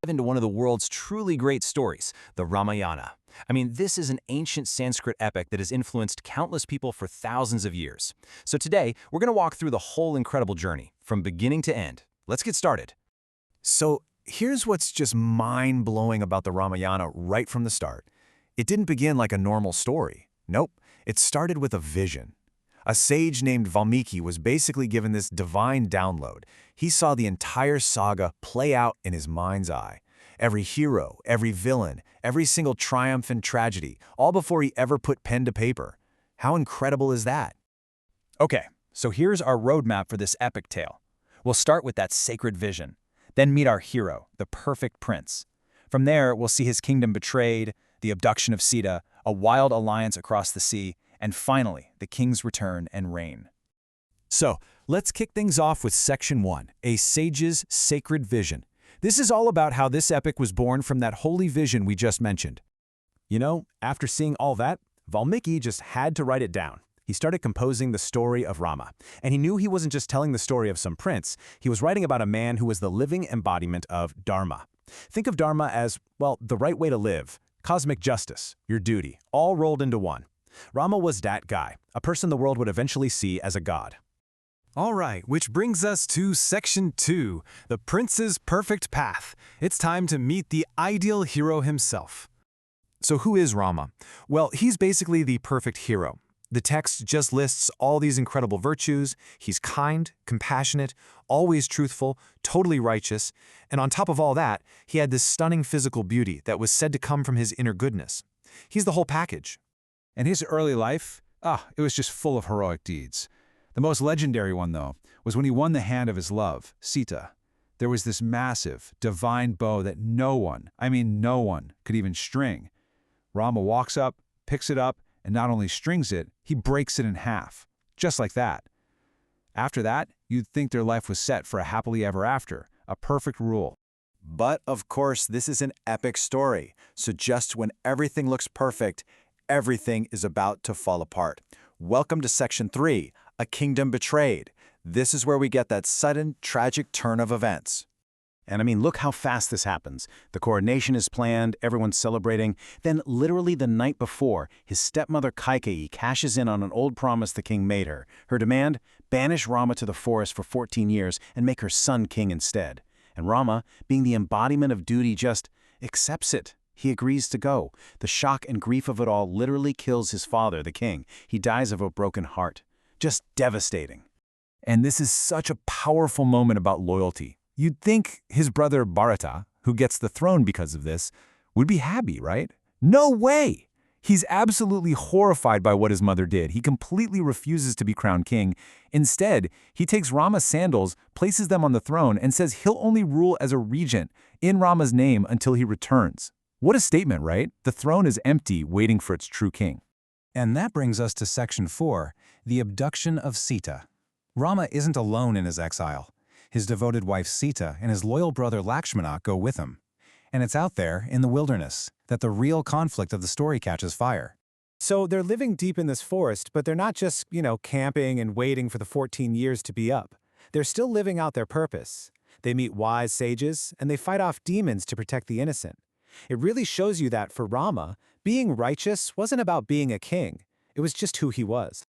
into one of the world's truly great stories, the Ramayana. I mean, this is an ancient Sanskrit epic that has influenced countless people for thousands of years. So today, we're going to walk through the whole incredible journey, from beginning to end. Let's get started. So here's what's just mind-blowing about the Ramayana right from the start. It didn't begin like a normal story. Nope, it started with a vision. A sage named Valmiki was basically given this divine download. He saw the entire saga play out in his mind's eye. Every hero, every villain, every single triumph and tragedy, all before he ever put pen to paper. How incredible is that? Okay, so here's our roadmap for this epic tale. We'll start with that sacred vision, then meet our hero, the perfect prince. From there, we'll see his kingdom betrayed, the abduction of Sita, a wild alliance across the sea, and finally, the king's return and reign. So, let's kick things off with Section 1, A Sage's Sacred Vision. This is all about how this epic was born from that holy vision we just mentioned. You know, after seeing all that, Valmiki just had to write it down. He started composing the story of Rama, and he knew he wasn't just telling the story of some prince, he was writing about a man who was the living embodiment of Dharma. Think of Dharma as, well, the right way to live, cosmic justice, your duty, all rolled into one. Rama was that guy, a person the world would eventually see as a god. All right, which brings us to Section 2, the Prince's Perfect Path. It's time to meet the ideal hero himself. So who is Rama? Well, he's basically the perfect hero. The text just lists all these incredible virtues. He's kind, compassionate, always truthful, totally righteous, and on top of all that, he had this stunning physical beauty that was said to come from his inner goodness. He's the whole package. And his early life, it was just full of heroic deeds. The most legendary one, though, was when he won the hand of his love, Sita. There was this massive, divine bow that no one, no one, could even string. Rama walks up, picks it up, and not only strings it, he breaks it in half. Just like that. After that, you'd think their life was set for a happily ever after, a perfect rule. But, of course, this is an epic story, so just when everything looks perfect, everything is about to fall apart. Welcome to Section 3, A Kingdom Betrayed. This is where we get that sudden, tragic turn of events. And look how fast this happens. The coronation is planned, everyone's celebrating. Then, literally the night before, his stepmother Kaikeyi cashes in on an old promise the king made her. Her demand? Banish Rama to the forest for 14 years and make her son king instead. And Rama, being the embodiment of duty, just accepts it. He agrees to go. The shock and grief of it all literally kills his father, the king. He dies of a broken heart. Just devastating. And this is such a powerful moment about loyalty. You'd think his brother Bharata, who gets the throne because of this, would be happy, right? No way! He's absolutely horrified by what his mother did. He completely refuses to be crowned king. Instead, he takes Rama's sandals, places them on the throne, and says he'll only rule as a regent in Rama's name until he returns. What a statement, right? The throne is empty, waiting for its true king. And that brings us to Section 4, the abduction of Sita. Rama isn't alone in his exile. His devoted wife Sita and his loyal brother Lakshmana go with him. And it's out there, in the wilderness, that the real conflict of the story catches fire. So they're living deep in this forest, but they're not just, camping and waiting for the 14 years to be up. They're still living out their purpose. They meet wise sages, and they fight off demons to protect the innocent. It really shows you that for Rama, being righteous wasn't about being a king. It was just who he was.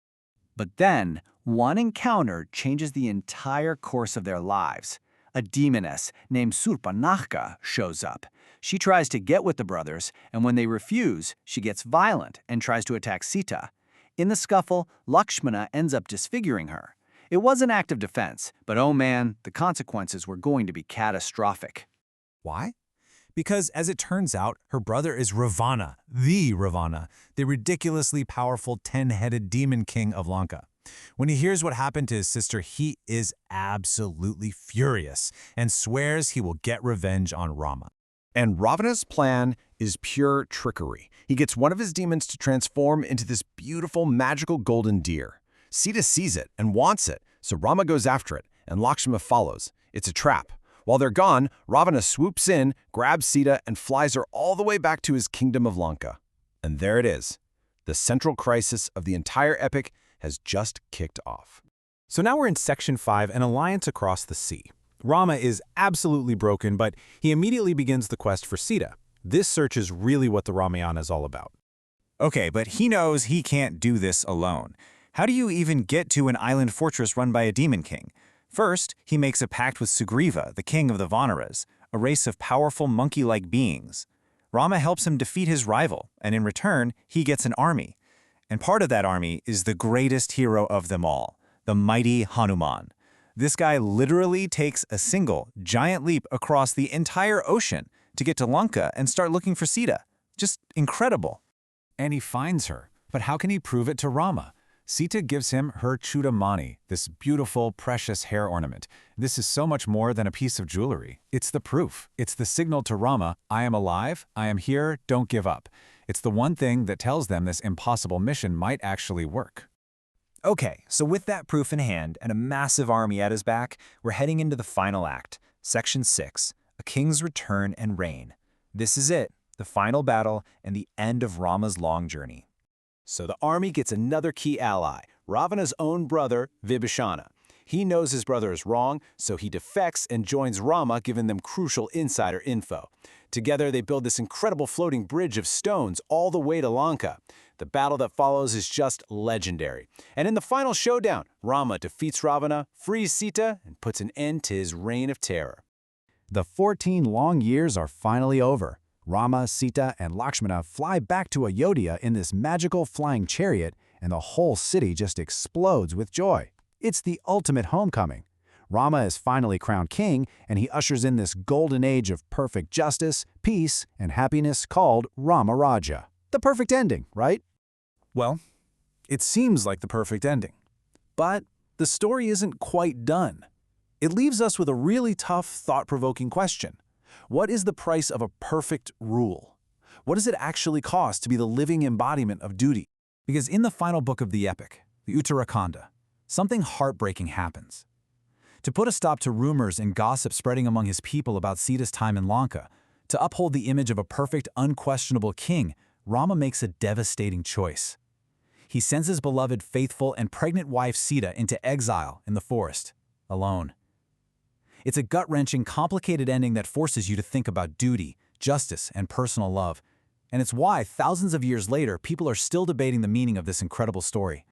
But then, one encounter changes the entire course of their lives. A demoness named Surpanakha shows up. She tries to get with the brothers, and when they refuse, she gets violent and tries to attack Sita. In the scuffle, Lakshmana ends up disfiguring her. It was an act of defense, but oh man, the consequences were going to be catastrophic. Why? Because, as it turns out, her brother is Ravana, the ridiculously powerful 10-headed demon king of Lanka. When he hears what happened to his sister, he is absolutely furious and swears he will get revenge on Rama. And Ravana's plan is pure trickery. He gets one of his demons to transform into this beautiful, magical golden deer. Sita sees it and wants it, so Rama goes after it, and Lakshmana follows. It's a trap. While they're gone, Ravana swoops in, grabs Sita, and flies her all the way back to his kingdom of Lanka. And there it is. The central crisis of the entire epic has just kicked off. So now we're in Section 5, an alliance across the sea. Rama is absolutely broken, but he immediately begins the quest for Sita. This search is really what the Ramayana is all about. Okay, but he knows he can't do this alone. How do you even get to an island fortress run by a demon king? First, he makes a pact with Sugriva, the king of the Vanaras, a race of powerful monkey-like beings. Rama helps him defeat his rival, and in return, he gets an army. And part of that army is the greatest hero of them all, the mighty Hanuman. This guy literally takes a single, giant leap across the entire ocean to get to Lanka and start looking for Sita. Just incredible. And he finds her. But how can he prove it to Rama? Sita gives him her chudamani, this beautiful, precious hair ornament. This is so much more than a piece of jewelry. It's the proof. It's the signal to Rama, I am alive, I am here, don't give up. It's the one thing that tells them this impossible mission might actually work. Okay, so with that proof in hand and a massive army at his back, we're heading into the final act, Section 6, A King's Return and Reign. This is it, the final battle and the end of Rama's long journey. So the army gets another key ally, Ravana's own brother, Vibhishana. He knows his brother is wrong, so he defects and joins Rama, giving them crucial insider info. Together, they build this incredible floating bridge of stones all the way to Lanka. The battle that follows is just legendary. And in the final showdown, Rama defeats Ravana, frees Sita, and puts an end to his reign of terror. The 14 long years are finally over. Rama, Sita, and Lakshmana fly back to Ayodhya in this magical flying chariot, and the whole city just explodes with joy. It's the ultimate homecoming. Rama is finally crowned king, and he ushers in this golden age of perfect justice, peace, and happiness called Rama Raja. The perfect ending, right? Well, it seems like the perfect ending. But the story isn't quite done. It leaves us with a really tough, thought-provoking question. What is the price of a perfect rule? What does it actually cost to be the living embodiment of duty? Because in the final book of the epic, the Uttarakhanda, something heartbreaking happens. To put a stop to rumors and gossip spreading among his people about Sita's time in Lanka, to uphold the image of a perfect, unquestionable king, Rama makes a devastating choice. He sends his beloved, faithful, and pregnant wife Sita into exile in the forest, alone. It's a gut-wrenching, complicated ending that forces you to think about duty, justice, and personal love. And it's why, thousands of years later, people are still debating the meaning of this incredible story.